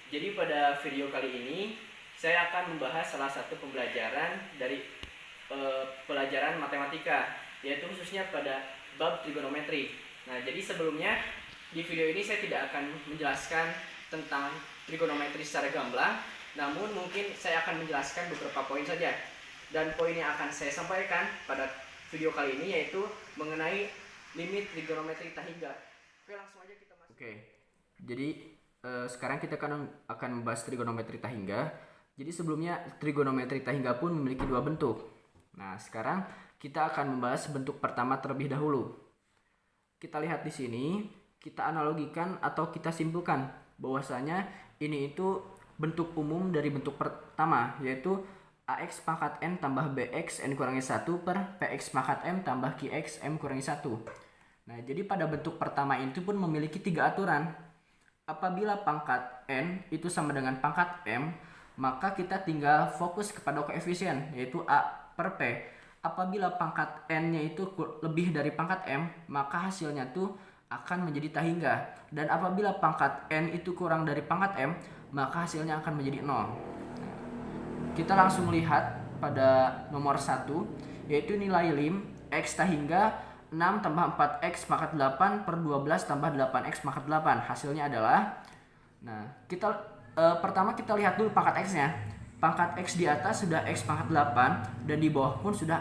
Jadi pada video kali ini saya akan membahas salah satu pembelajaran dari pelajaran matematika, yaitu khususnya pada bab trigonometri. Nah, jadi sebelumnya di video ini saya tidak akan menjelaskan tentang trigonometri secara gamblang, namun mungkin saya akan menjelaskan beberapa poin saja. Dan poin yang akan saya sampaikan pada video kali ini yaitu mengenai limit trigonometri Tahingga. Oke, langsung aja kita masuk. Oke. Jadi sekarang kita akan membahas trigonometri Tahingga. Jadi sebelumnya trigonometri Tahingga pun memiliki dua bentuk. Nah, sekarang kita akan membahas bentuk pertama terlebih dahulu. Kita lihat di sini, kita analogikan atau kita simpulkan bahwasanya ini itu bentuk umum dari bentuk pertama, yaitu AX pangkat N tambah BX N kurangi 1 per PX pangkat M tambah QX M kurangi 1. Nah, jadi pada bentuk pertama itu pun memiliki tiga aturan. Apabila pangkat N itu sama dengan pangkat M, maka kita tinggal fokus kepada koefisien, yaitu A per P. Apabila pangkat N-nya itu lebih dari pangkat M, maka hasilnya tuh akan menjadi Tahingga. Dan apabila pangkat N itu kurang dari pangkat M, maka hasilnya akan menjadi 0. Kita langsung lihat pada nomor 1, yaitu nilai lim X Tahingga 6 tambah 4X pangkat 8 per 12 tambah 8X pangkat 8. Hasilnya adalah, nah kita pertama kita lihat dulu pangkat X-nya. Pangkat X di atas sudah X pangkat 8 dan di bawah pun sudah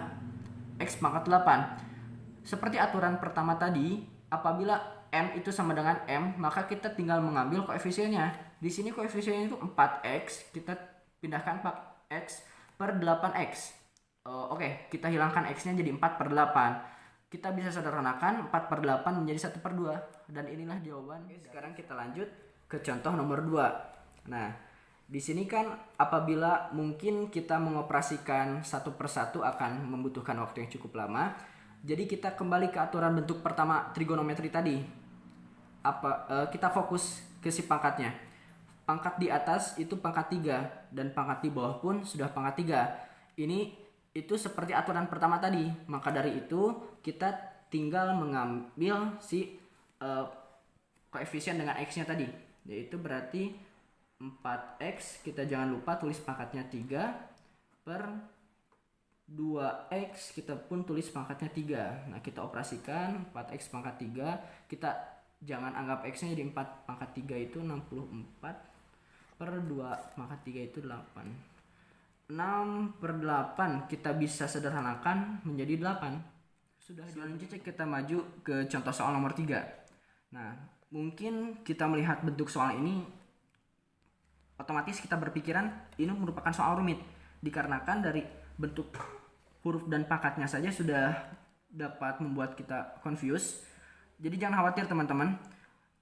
X pangkat 8. Seperti aturan pertama tadi, apabila M itu sama dengan M, maka kita tinggal mengambil koefisiennya. Di sini koefisiennya itu 4X, kita pindahkan X per 8X. Oke, kita hilangkan X-nya jadi 4 per 8. Kita bisa sederhanakan 4 per 8 menjadi 1 per 2. Dan inilah jawaban. Oke, sekarang kita lanjut ke contoh nomor 2. Nah, di sini kan apabila mungkin kita mengoperasikan satu persatu akan membutuhkan waktu yang cukup lama. Jadi kita kembali ke aturan bentuk pertama trigonometri tadi. Kita fokus ke si pangkatnya. Pangkat di atas itu pangkat 3 dan pangkat di bawah pun sudah pangkat 3. Itu seperti aturan pertama tadi. Maka dari itu kita tinggal mengambil si koefisien dengan X-nya tadi. Yaitu berarti 4X, kita jangan lupa tulis pangkatnya 3 per 2X, kita pun tulis pangkatnya 3. Nah, kita operasikan 4X pangkat 3, kita jangan anggap X-nya jadi 4 pangkat 3 itu 64 per 2 pangkat 3 itu 8. 6 per 8 kita bisa sederhanakan menjadi 8. Sudah, selanjutnya kita maju ke contoh soal nomor 3. Nah, mungkin kita melihat bentuk soal ini, otomatis kita berpikiran ini merupakan soal rumit. Dikarenakan dari bentuk huruf dan pangkatnya saja sudah dapat membuat kita confused. Jadi jangan khawatir teman-teman.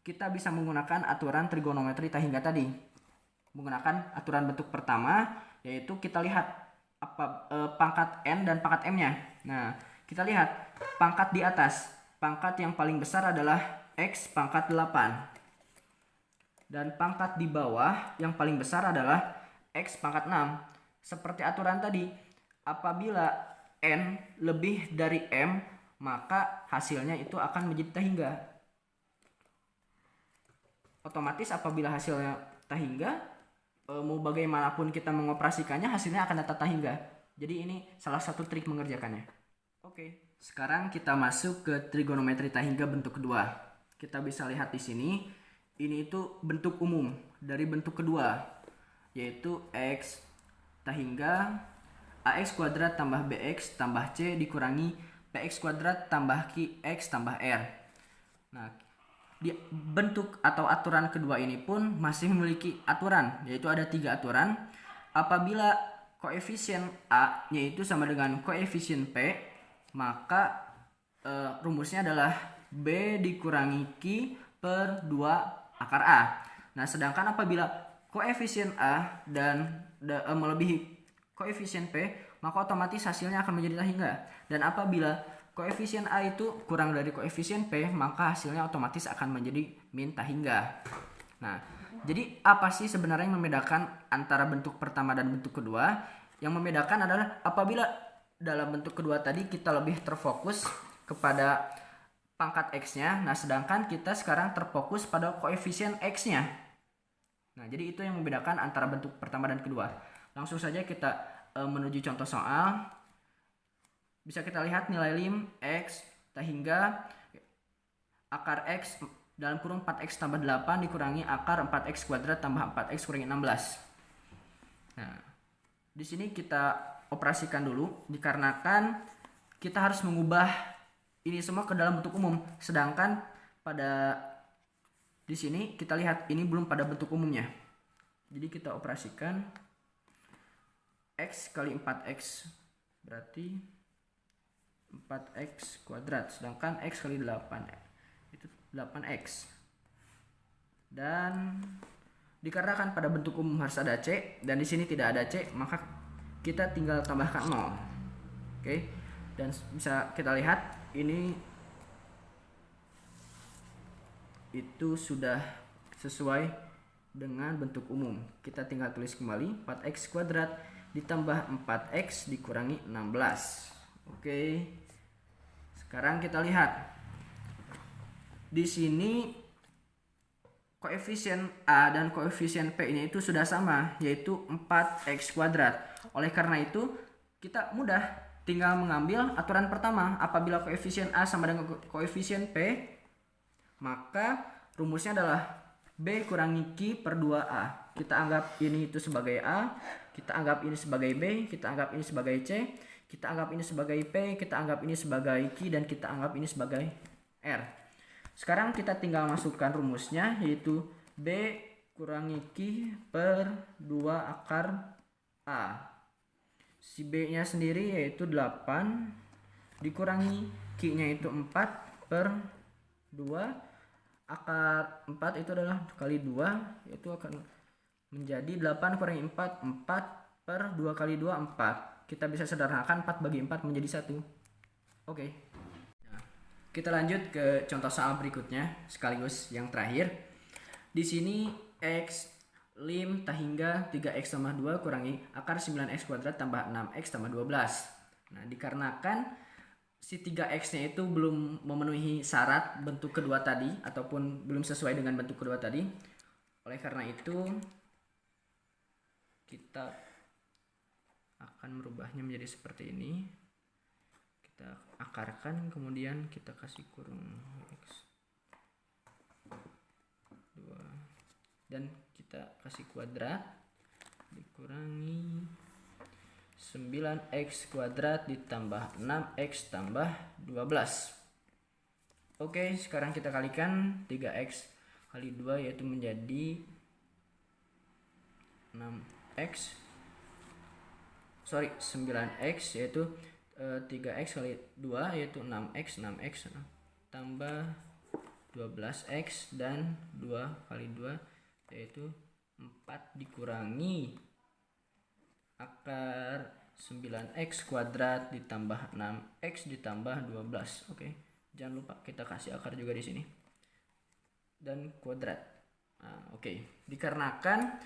Kita bisa menggunakan aturan trigonometri Tahingga tadi. Menggunakan aturan bentuk pertama, yaitu kita lihat pangkat N dan pangkat M-nya. Nah, kita lihat pangkat di atas. Pangkat yang paling besar adalah X pangkat 8. Dan pangkat di bawah yang paling besar adalah X pangkat 6. Seperti aturan tadi, apabila N lebih dari M, maka hasilnya itu akan menjadi Tahingga. Otomatis apabila hasilnya Tahingga, mau bagaimanapun kita mengoperasikannya, hasilnya akan tetap Tahingga. Jadi ini salah satu trik mengerjakannya. Oke, sekarang kita masuk ke trigonometri Tahingga bentuk kedua. Kita bisa lihat di sini, ini itu bentuk umum dari bentuk kedua, yaitu X Tahingga AX kuadrat tambah BX tambah C dikurangi PX kuadrat tambah QX tambah R. Nah, di bentuk atau aturan kedua ini pun masih memiliki aturan, yaitu ada 3 aturan. Apabila koefisien A yaitu sama dengan koefisien P, maka rumusnya adalah B dikurangi Q per 2 akar A. Nah, sedangkan apabila koefisien A dan melebihi koefisien P, maka otomatis hasilnya akan menjadi Tahingga. Dan apabila koefisien A itu kurang dari koefisien P, maka hasilnya otomatis akan menjadi min Tahingga. Nah, jadi apa sih sebenarnya yang membedakan antara bentuk pertama dan bentuk kedua? Yang membedakan adalah apabila dalam bentuk kedua tadi kita lebih terfokus kepada pangkat X-nya. Nah, sedangkan kita sekarang terfokus pada koefisien X-nya. Nah, jadi itu yang membedakan antara bentuk pertama dan kedua. Langsung saja kita menuju contoh soal. Bisa kita lihat nilai lim X hingga akar X dalam kurung 4X tambah 8 dikurangi akar 4X kuadrat tambah 4X kurangi 16. Nah, di sini kita operasikan dulu dikarenakan kita harus mengubah ini semua ke dalam bentuk umum. Sedangkan pada di sini kita lihat ini belum pada bentuk umumnya. Jadi kita operasikan X kali 4X berarti 4X kuadrat, sedangkan X kali 8 itu 8X. Dan dikarenakan pada bentuk umum harus ada C dan di sini tidak ada C, maka kita tinggal tambahkan 0. Oke. Dan bisa kita lihat ini itu sudah sesuai dengan bentuk umum. Kita tinggal tulis kembali 4X kuadrat ditambah 4X dikurangi 16. Oke. Sekarang kita lihat di sini koefisien A dan koefisien P-nya itu sudah sama, yaitu 4X kuadrat. Oleh karena itu, kita mudah tinggal mengambil aturan pertama. Apabila koefisien A sama dengan koefisien P, maka rumusnya adalah B kurangi Q per 2A. Kita anggap ini itu sebagai A, kita anggap ini sebagai B, kita anggap ini sebagai C, kita anggap ini sebagai P, kita anggap ini sebagai Q, dan kita anggap ini sebagai R. Sekarang kita tinggal masukkan rumusnya, yaitu B kurangi Q per 2 akar A. Si B-nya sendiri yaitu 8 dikurangi Q-nya itu 4 per 2. Akar 4 itu adalah kali 2, yaitu akan menjadi 8 kurangi 4, 4 per 2 kali 2, 4. Kita bisa sederhanakan 4 bagi 4 menjadi 1. Oke. Nah, kita lanjut ke contoh soal berikutnya sekaligus yang terakhir. Di sini X lim hingga 3X tambah 2 kurangi akar 9X kuadrat tambah 6X tambah 12. Nah, dikarenakan si 3X-nya itu belum memenuhi syarat bentuk kedua tadi ataupun belum sesuai dengan bentuk kedua tadi. Oleh karena itu kita akan merubahnya menjadi seperti ini. Kita akarkan, kemudian kita kasih kurung X 2 dan kita kasih kuadrat dikurangi 9X kuadrat ditambah 6X tambah 12. Oke, sekarang kita kalikan 3X kali 2 yaitu menjadi 9X yaitu 3X kali 2 yaitu 6X tambah 12X dan 2 kali 2 yaitu 4 dikurangi akar 9X kuadrat ditambah 6X ditambah 12. Oke. Jangan lupa kita kasih akar juga di sini. Dan kuadrat. Nah, oke. Dikarenakan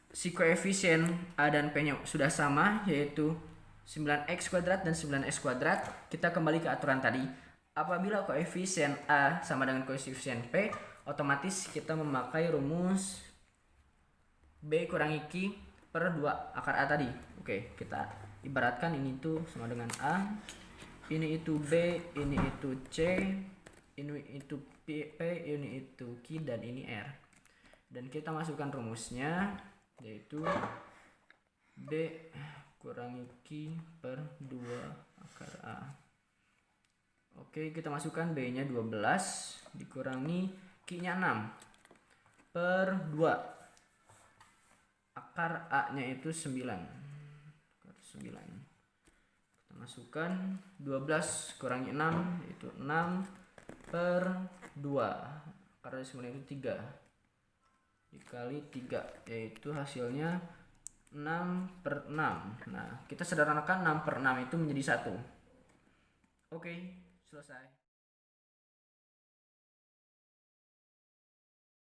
si koefisien A dan P-nya sudah sama, yaitu 9X kuadrat dan 9X kuadrat, kita kembali ke aturan tadi. Apabila koefisien A sama dengan koefisien P, otomatis kita memakai rumus B kurangi Q per 2 akar A tadi. Oke, kita ibaratkan ini tuh sama dengan A, ini itu B, ini itu C, ini itu P, ini itu Q, dan ini R. Dan kita masukkan rumusnya, yaitu B kurangi Q per 2 akar A. Oke, kita masukkan B-nya 12 dikurangi Q-nya 6 per 2 akar A-nya itu 9. Akar 9. Kita masukkan 12 kurangi 6 yaitu 6 per 2. Akar 9 itu 3. Dikali 3 yaitu hasilnya 6 per 6. Nah, kita sederhanakan 6 per 6 itu menjadi 1. Oke, selesai.